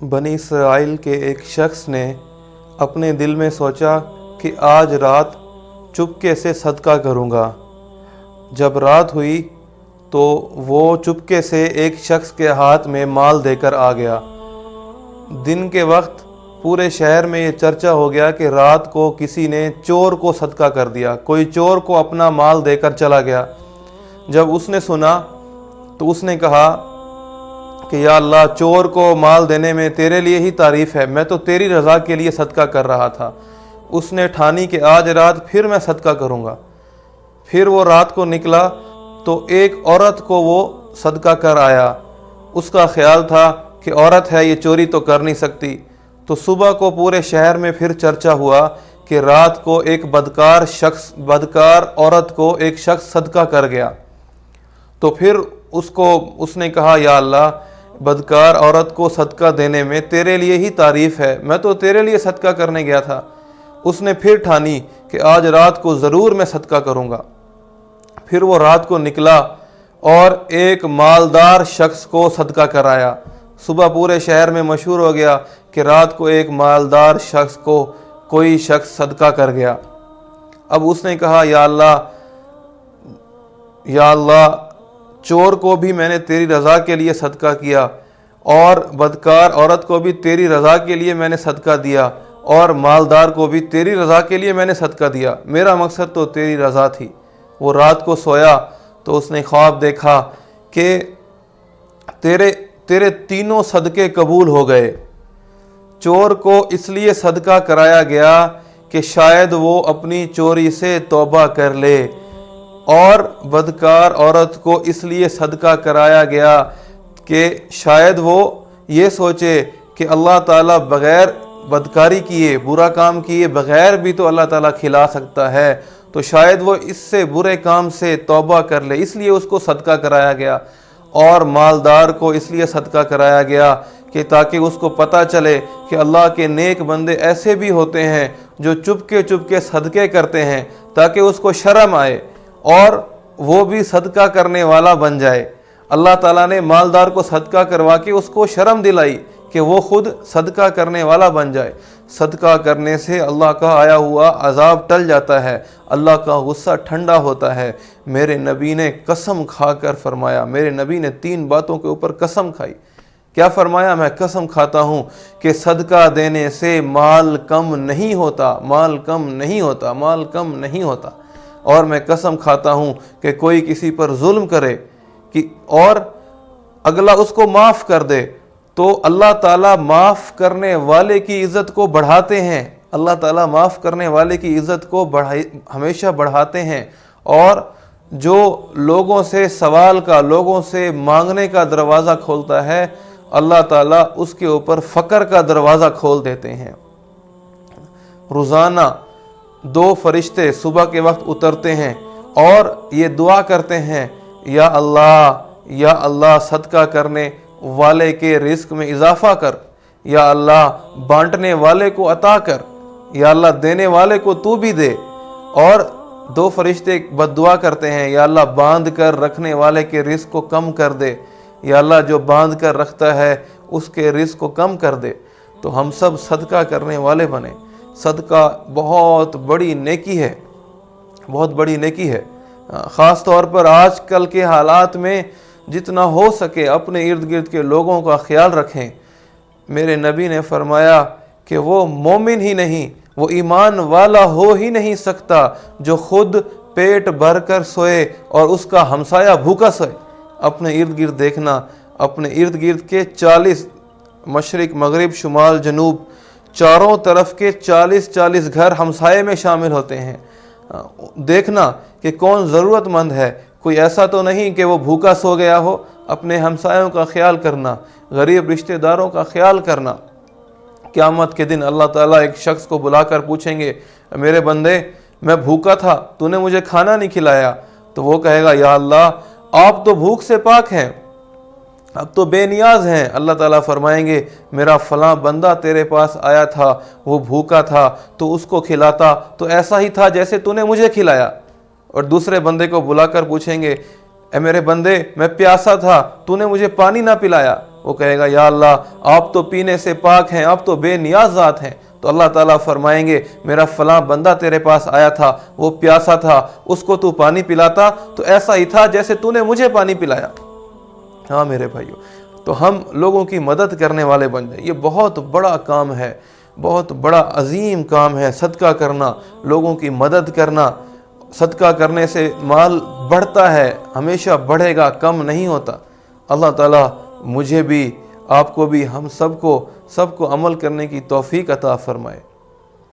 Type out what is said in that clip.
بنی اسرائیل کے ایک شخص نے اپنے دل میں سوچا کہ آج رات چپکے سے صدقہ کروں گا۔ جب رات ہوئی تو وہ چپکے سے ایک شخص کے ہاتھ میں مال دے کر آ گیا۔ دن کے وقت پورے شہر میں یہ چرچا ہو گیا کہ رات کو کسی نے چور کو صدقہ کر دیا، کوئی چور کو اپنا مال دے کر چلا گیا۔ جب اس نے سنا تو اس نے کہا کہ یا اللہ، چور کو مال دینے میں تیرے لیے ہی تعریف ہے، میں تو تیری رضا کے لیے صدقہ کر رہا تھا۔ اس نے ٹھانی کہ آج رات پھر میں صدقہ کروں گا۔ پھر وہ رات کو نکلا تو ایک عورت کو وہ صدقہ کر آیا۔ اس کا خیال تھا کہ عورت ہے، یہ چوری تو کر نہیں سکتی۔ تو صبح کو پورے شہر میں پھر چرچا ہوا کہ رات کو ایک بدکار عورت کو ایک شخص صدقہ کر گیا۔ تو پھر اس نے کہا یا اللہ، بدکار عورت کو صدقہ دینے میں تیرے لیے ہی تعریف ہے، میں تو تیرے لیے صدقہ کرنے گیا تھا۔ اس نے پھر ٹھانی کہ آج رات کو ضرور میں صدقہ کروں گا۔ پھر وہ رات کو نکلا اور ایک مالدار شخص کو صدقہ کرایا۔ صبح پورے شہر میں مشہور ہو گیا کہ رات کو ایک مالدار شخص کو کوئی شخص صدقہ کر گیا۔ اب اس نے کہا یا اللہ، چور کو بھی میں نے تیری رضا کے لیے صدقہ کیا، اور بدکار عورت کو بھی تیری رضا کے لیے میں نے صدقہ دیا، اور مالدار کو بھی تیری رضا کے لیے میں نے صدقہ دیا۔ میرا مقصد تو تیری رضا تھی۔ وہ رات کو سویا تو اس نے خواب دیکھا کہ تیرے تینوں صدقے قبول ہو گئے۔ چور کو اس لیے صدقہ کرایا گیا کہ شاید وہ اپنی چوری سے توبہ کر لے، اور بدکار عورت کو اس لیے صدقہ کرایا گیا کہ شاید وہ یہ سوچے کہ اللہ تعالیٰ بغیر بدکاری کیے، برا کام کیے بغیر بھی تو اللہ تعالیٰ کھلا سکتا ہے، تو شاید وہ اس سے برے کام سے توبہ کر لے، اس لیے اس کو صدقہ کرایا گیا۔ اور مالدار کو اس لیے صدقہ کرایا گیا کہ تاکہ اس کو پتہ چلے کہ اللہ کے نیک بندے ایسے بھی ہوتے ہیں جو چپکے صدقے کرتے ہیں، تاکہ اس کو شرم آئے اور وہ بھی صدقہ کرنے والا بن جائے۔ اللہ تعالیٰ نے مالدار کو صدقہ کروا کے اس کو شرم دلائی کہ وہ خود صدقہ کرنے والا بن جائے۔ صدقہ کرنے سے اللہ کا آیا ہوا عذاب ٹل جاتا ہے، اللہ کا غصہ ٹھنڈا ہوتا ہے۔ میرے نبی نے قسم کھا کر فرمایا، میرے نبی نے 3 باتوں کے اوپر قسم کھائی۔ کیا فرمایا؟ میں قسم کھاتا ہوں کہ صدقہ دینے سے مال کم نہیں ہوتا، مال کم نہیں ہوتا، مال کم نہیں ہوتا۔ اور میں قسم کھاتا ہوں کہ کوئی کسی پر ظلم کرے اور اگلا اس کو معاف کر دے تو اللہ تعالیٰ معاف کرنے والے کی عزت کو بڑھاتے ہیں، اللہ تعالیٰ معاف کرنے والے کی عزت کو ہمیشہ بڑھاتے ہیں۔ اور جو لوگوں سے سوال کا، لوگوں سے مانگنے کا دروازہ کھولتا ہے، اللہ تعالیٰ اس کے اوپر فقر کا دروازہ کھول دیتے ہیں۔ روزانہ 2 فرشتے صبح کے وقت اترتے ہیں اور یہ دعا کرتے ہیں، یا اللہ صدقہ کرنے والے کے رزق میں اضافہ کر، یا اللہ بانٹنے والے کو عطا کر، یا اللہ دینے والے کو تو بھی دے۔ اور 2 فرشتے بد دعا کرتے ہیں، یا اللہ باندھ کر رکھنے والے کے رزق کو کم کر دے، یا اللہ جو باندھ کر رکھتا ہے اس کے رزق کو کم کر دے۔ تو ہم سب صدقہ کرنے والے بنیں۔ صدقہ بہت بڑی نیکی ہے، بہت بڑی نیکی ہے۔ خاص طور پر آج کل کے حالات میں جتنا ہو سکے اپنے ارد گرد کے لوگوں کا خیال رکھیں۔ میرے نبی نے فرمایا کہ وہ مومن ہی نہیں، وہ ایمان والا ہو ہی نہیں سکتا جو خود پیٹ بھر کر سوئے اور اس کا ہمسایہ بھوکا سوئے۔ اپنے ارد گرد دیکھنا، اپنے ارد گرد کے 40 مشرق مغرب شمال جنوب چاروں طرف کے 40 گھر ہمسائے میں شامل ہوتے ہیں۔ دیکھنا کہ کون ضرورت مند ہے، کوئی ایسا تو نہیں کہ وہ بھوکا سو گیا ہو۔ اپنے ہمسایوں کا خیال کرنا، غریب رشتہ داروں کا خیال کرنا۔ قیامت کے دن اللہ تعالیٰ ایک شخص کو بلا کر پوچھیں گے، میرے بندے میں بھوکا تھا، تو نے مجھے کھانا نہیں کھلایا۔ تو وہ کہے گا، یا اللہ آپ تو بھوک سے پاک ہیں، اب تو بے نیاز ہیں۔ اللہ تعالیٰ فرمائیں گے، میرا فلاں بندہ تیرے پاس آیا تھا، وہ بھوکا تھا، تو اس کو کھلاتا تو ایسا ہی تھا جیسے تو نے مجھے کھلایا۔ اور دوسرے بندے کو بلا کر پوچھیں گے، اے میرے بندے میں پیاسا تھا، تو نے مجھے پانی نہ پلایا۔ وہ کہے گا یا اللہ آپ تو پینے سے پاک ہیں، آپ تو بے نیاز ذات ہیں۔ تو اللہ تعالیٰ فرمائیں گے میرا فلاں بندہ تیرے پاس آیا تھا، وہ پیاسا تھا، اس کو تو پانی پلاتا تو ایسا ہی تھا جیسے تو نے مجھے پانی پلایا۔ ہاں میرے بھائیو، تو ہم لوگوں کی مدد کرنے والے بن جائیں۔ یہ بہت بڑا کام ہے، بہت بڑا عظیم کام ہے صدقہ کرنا، لوگوں کی مدد کرنا۔ صدقہ کرنے سے مال بڑھتا ہے، ہمیشہ بڑھے گا، کم نہیں ہوتا۔ اللہ تعالیٰ مجھے بھی، آپ کو بھی، ہم سب کو عمل کرنے کی توفیق عطا فرمائے۔